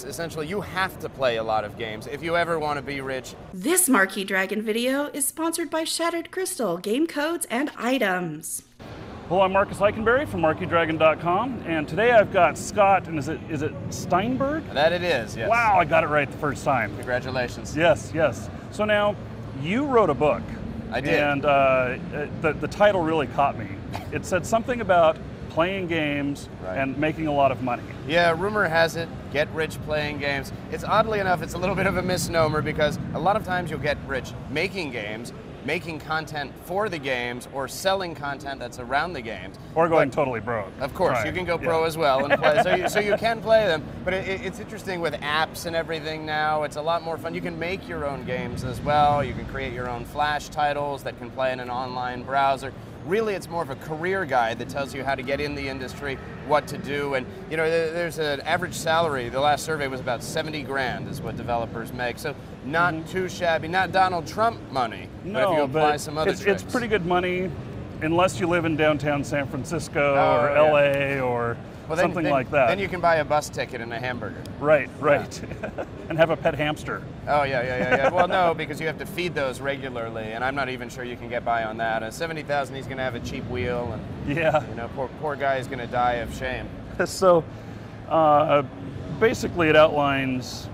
essentially you have to play a lot of games if you ever want to be rich. This Marquee Dragon video is sponsored by Shattered Crystal, game codes and items. Hello, I'm Marcus Eichenberry from MarqueeDragon.com, and today I've got Scott, and is it Steinberg? That it is, yes. Wow, I got it right the first time. Congratulations. Yes, yes. So now, you wrote a book. I did. And the title really caught me. It said something about playing games and making a lot of money. Yeah, rumor has it, get rich playing games. It's oddly enough, it's a little bit of a misnomer because a lot of times you'll get rich making games, making content for the games, or selling content that's around the games. Or going totally broke. Of course, you can go pro as well and play, so you can play them. But it's interesting with apps and everything now. It's a lot more fun. You can make your own games as well. You can create your own Flash titles that can play in an online browser. Really, it's more of a career guide that tells you how to get in the industry, what to do, and you know, there's an average salary. The last survey was about 70 grand is what developers make, so not too shabby, not Donald Trump money. No, but if you apply some other tricks. It's pretty good money, unless you live in downtown San Francisco or LA or something like that. Then you can buy a bus ticket and a hamburger. Right, right. Yeah. And have a pet hamster. Oh, yeah. Well, no, because you have to feed those regularly, and I'm not even sure you can get by on that. At 70,000, he's going to have a cheap wheel, and you know, poor guy is going to die of shame. So, basically, it outlines,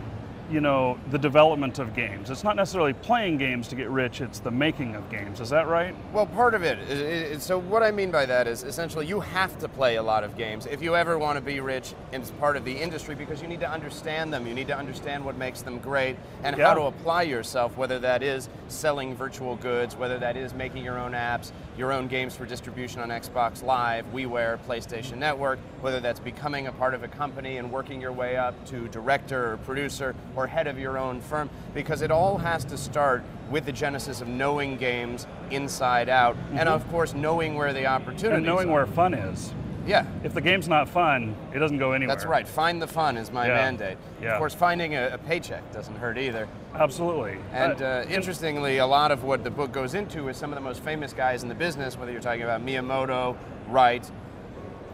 you know, the development of games. It's not necessarily playing games to get rich, it's the making of games. Is that right? Well, part of it. So what I mean by that is essentially you have to play a lot of games if you ever want to be rich as part of the industry, because you need to understand them. You need to understand what makes them great and how to apply yourself, whether that is selling virtual goods, whether that is making your own apps, your own games for distribution on Xbox Live, WiiWare, PlayStation Network, whether that's becoming a part of a company and working your way up to director or producer or head of your own firm, because it all has to start with the genesis of knowing games inside out, and of course knowing where the opportunities are. And knowing where fun is. Yeah. If the game's not fun, it doesn't go anywhere. That's right. Find the fun is my mandate. Yeah. Of course, finding a paycheck doesn't hurt either. Absolutely. And interestingly, a lot of what the book goes into is some of the most famous guys in the business, whether you're talking about Miyamoto, Wright,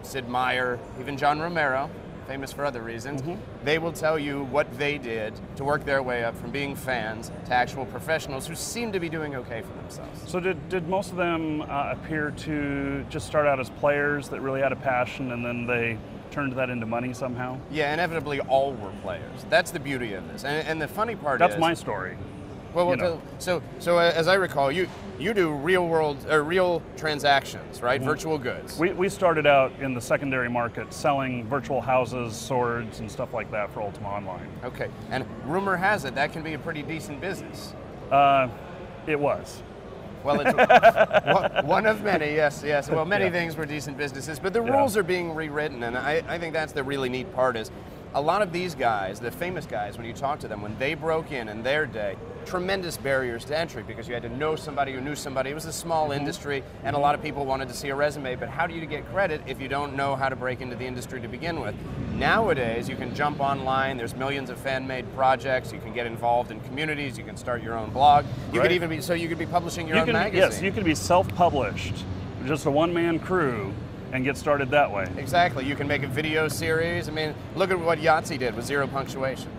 Sid Meier, even John Romero, famous for other reasons, they will tell you what they did to work their way up from being fans to actual professionals who seem to be doing okay for themselves. So did most of them appear to just start out as players that really had a passion, and then they turned that into money somehow? Yeah, inevitably all were players. That's the beauty of this. And the funny part is... That's my my story. Well, so as I recall, you do real transactions, right? Virtual goods. We started out in the secondary market selling virtual houses, swords, and stuff like that for Ultima Online. Okay, and rumor has it that can be a pretty decent business. It was. Well, it's one of many, yes. Well, many things were decent businesses, but the rules are being rewritten, and I think that's the really neat part is, a lot of these guys, the famous guys, when you talk to them, when they broke in their day, tremendous barriers to entry because you had to know somebody who knew somebody. It was a small industry, and a lot of people wanted to see a resume, but how do you get credit if you don't know how to break into the industry to begin with? Nowadays, you can jump online, there's millions of fan-made projects, you can get involved in communities, you can start your own blog, you could even be, you could be publishing your own magazine. Yes, you could be self-published, just a one-man crew, and get started that way. Exactly. You can make a video series. I mean, look at what Yahtzee did with zero punctuation.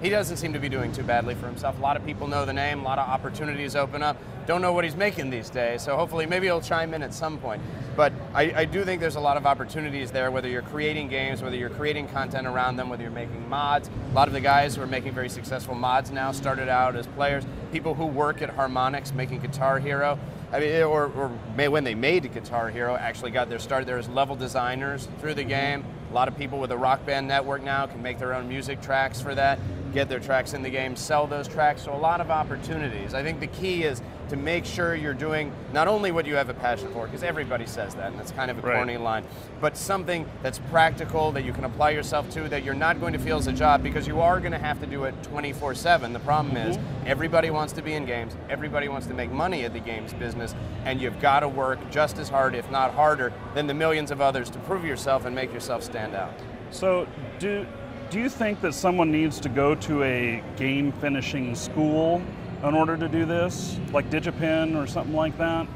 He doesn't seem to be doing too badly for himself. A lot of people know the name, a lot of opportunities open up. Don't know what he's making these days, so hopefully maybe he'll chime in at some point. But I do think there's a lot of opportunities there, whether you're creating games, whether you're creating content around them, whether you're making mods. A lot of the guys who are making very successful mods now started out as players. People who work at Harmonix making Guitar Hero. I mean, or when they made Guitar Hero, actually got their start there as level designers through the game. A lot of people with the Rock Band Network now can make their own music tracks for that, get their tracks in the game, sell those tracks, so a lot of opportunities. I think the key is to make sure you're doing not only what you have a passion for, because everybody says that, and that's kind of a corny line, but something that's practical, that you can apply yourself to, that you're not going to feel as a job, because you are going to have to do it 24/7. The problem is, everybody wants to be in games, everybody wants to make money at the games business, and you've got to work just as hard, if not harder, than the millions of others to prove yourself and make yourself stand out. So, do you think that someone needs to go to a game finishing school in order to do this, like DigiPen or something like that?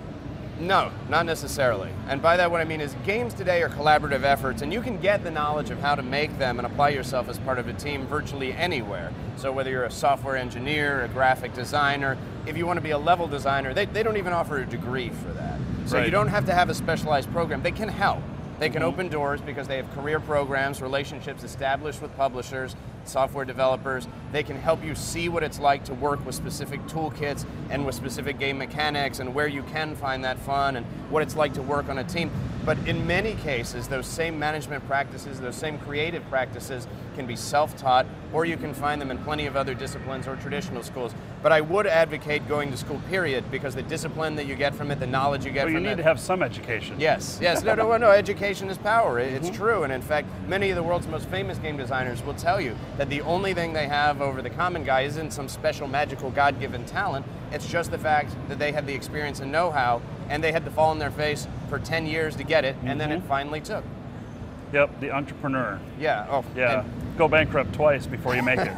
No, not necessarily. And by that what I mean is games today are collaborative efforts, and you can get the knowledge of how to make them and apply yourself as part of a team virtually anywhere. So whether you're a software engineer, a graphic designer, if you want to be a level designer, they don't even offer a degree for that. So Right. you don't have to have a specialized program. They can help. They can open doors because they have career programs, relationships established with publishers, software developers. They can help you see what it's like to work with specific toolkits and with specific game mechanics and where you can find that fun and what it's like to work on a team. But in many cases, those same management practices, those same creative practices can be self-taught, or you can find them in plenty of other disciplines or traditional schools. But I would advocate going to school, period, because the discipline that you get from it, the knowledge you get But you from it. need to have some education. Yes, no, education is power. It's true, and in fact, many of the world's most famous game designers will tell you that the only thing they have over the common guy isn't some special magical God-given talent, it's just the fact that they had the experience and know-how, and they had to fall on their face for 10 years to get it, and then it finally took. Yep, the entrepreneur. Yeah, Yeah, go bankrupt twice before you make it.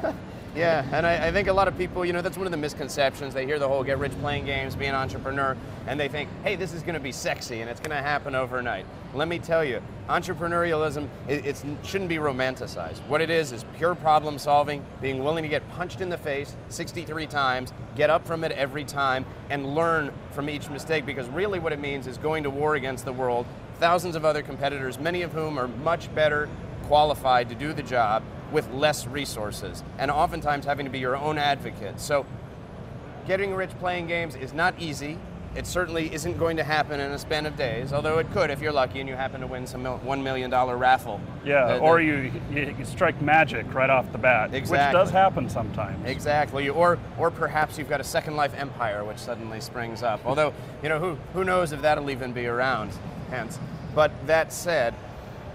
Yeah, and I think a lot of people, that's one of the misconceptions. They hear the whole get rich playing games, be an entrepreneur, and they think, hey, this is going to be sexy and it's going to happen overnight. Let me tell you, entrepreneurialism, it shouldn't be romanticized. What it is pure problem solving, being willing to get punched in the face 63 times, get up from it every time, and learn from each mistake, because really what it means is going to war against the world, thousands of other competitors, many of whom are much better qualified to do the job with less resources, and oftentimes having to be your own advocate. So getting rich playing games is not easy. It certainly isn't going to happen in a span of days, although it could if you're lucky and you happen to win some $1 million raffle. Yeah, or you strike magic right off the bat, Exactly. which does happen sometimes. Exactly, or perhaps you've got a Second Life empire which suddenly springs up. Although, who knows if that'll even be around, hence. But that said,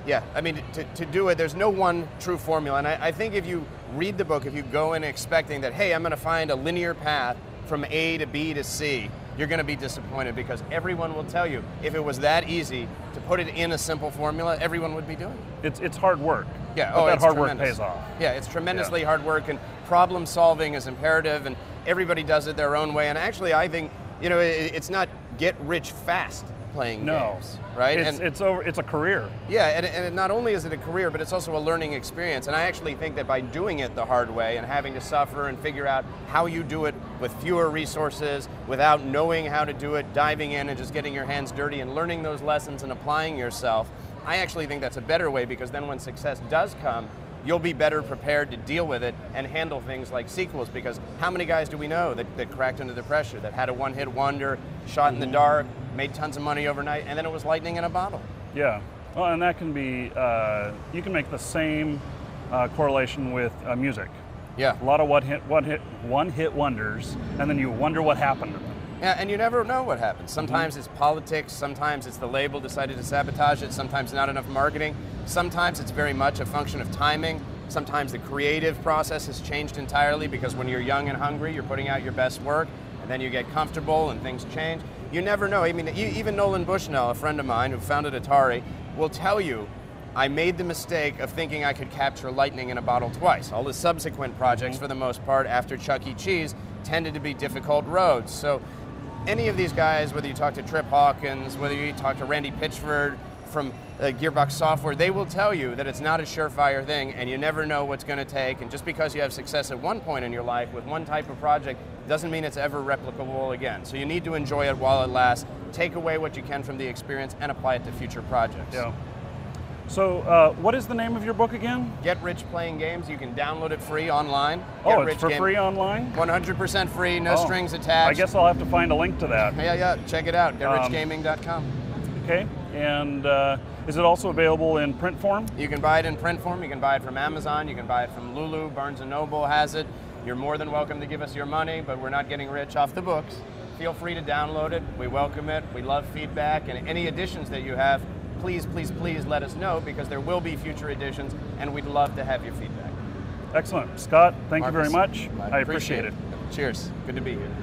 yeah, I mean, to do it, there's no one true formula. And I think if you read the book, if you go in expecting that, hey, I'm going to find a linear path from A to B to C, you're going to be disappointed, because everyone will tell you, if it was that easy to put it in a simple formula, everyone would be doing it. It's hard work. Yeah, but that it's hard tremendous. work pays off. Yeah, it's tremendously hard work, and problem solving is imperative, and everybody does it their own way. And actually, I think, it's not get rich fast playing games, right? It's a career. Yeah, and not only is it a career, but it's also a learning experience. And I actually think that by doing it the hard way and having to suffer and figure out how you do it with fewer resources, without knowing how to do it, diving in and just getting your hands dirty and learning those lessons and applying yourself, I actually think that's a better way, because then when success does come, you'll be better prepared to deal with it and handle things like sequels, because how many guys do we know that cracked under the pressure, that had a one-hit wonder, shot in the dark, made tons of money overnight, and then it was lightning in a bottle? Yeah, well, and that can be, you can make the same correlation with music. Yeah. A lot of one-hit wonders, and then you wonder what happened to them. Yeah, and you never know what happens. Sometimes it's politics, sometimes it's the label decided to sabotage it, sometimes not enough marketing, sometimes it's very much a function of timing, sometimes the creative process has changed entirely, because when you're young and hungry, you're putting out your best work, and then you get comfortable and things change. You never know. I mean, even Nolan Bushnell, a friend of mine who founded Atari, will tell you, I made the mistake of thinking I could capture lightning in a bottle twice. All the subsequent projects, for the most part, after Chuck E. Cheese, tended to be difficult roads. So any of these guys, whether you talk to Trip Hawkins, whether you talk to Randy Pitchford from Gearbox Software, they will tell you that it's not a surefire thing, and you never know what's going to take. And just because you have success at one point in your life with one type of project doesn't mean it's ever replicable again. So you need to enjoy it while it lasts, take away what you can from the experience, and apply it to future projects. Yeah. So what is the name of your book again? Get Rich Playing Games. You can download it free online. Oh, it's for free online? 100% free, no strings attached. I guess I'll have to find a link to that. Yeah, check it out, getrichgaming.com. Okay, and is it also available in print form? You can buy it in print form, you can buy it from Amazon, you can buy it from Lulu, Barnes & Noble has it. You're more than welcome to give us your money, but we're not getting rich off the books. Feel free to download it, we welcome it, we love feedback, and any additions that you have, please, please, please let us know, because there will be future editions, and we'd love to have your feedback. Excellent. Scott, thank Marcus, you very much. I appreciate it. Cheers. Good to be here.